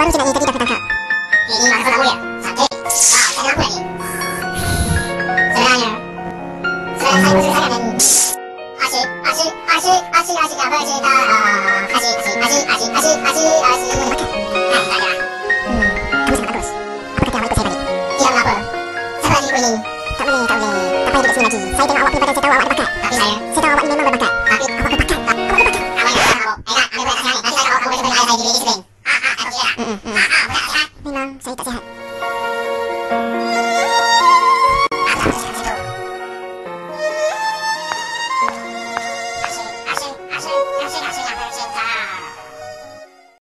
baru je nak ni tadi dah ketangkap. Ini masa kamu ya? Cantik. Wow, saya lampu lagi. Sebenarnya saya bersama dan asyik apa cerita asyik. Kamu sangat bagus. Apa kata awak ikut saya balik? Tidak mengapa. Saya lagi ingin. Tak boleh. Tak payah duduk sini lagi. Saya tengok awak punya badan, saya tahu awak ada bakat. Tapi saya Saya tahu awak ni memang berbakat. tapi Awak berbakat. Awak berbakat. kamu yang tahu. Enak, ambil berat sekali. Nanti saya kalau kamu boleh ayah saya di sini. Aku kira. Memang saya tak sihat.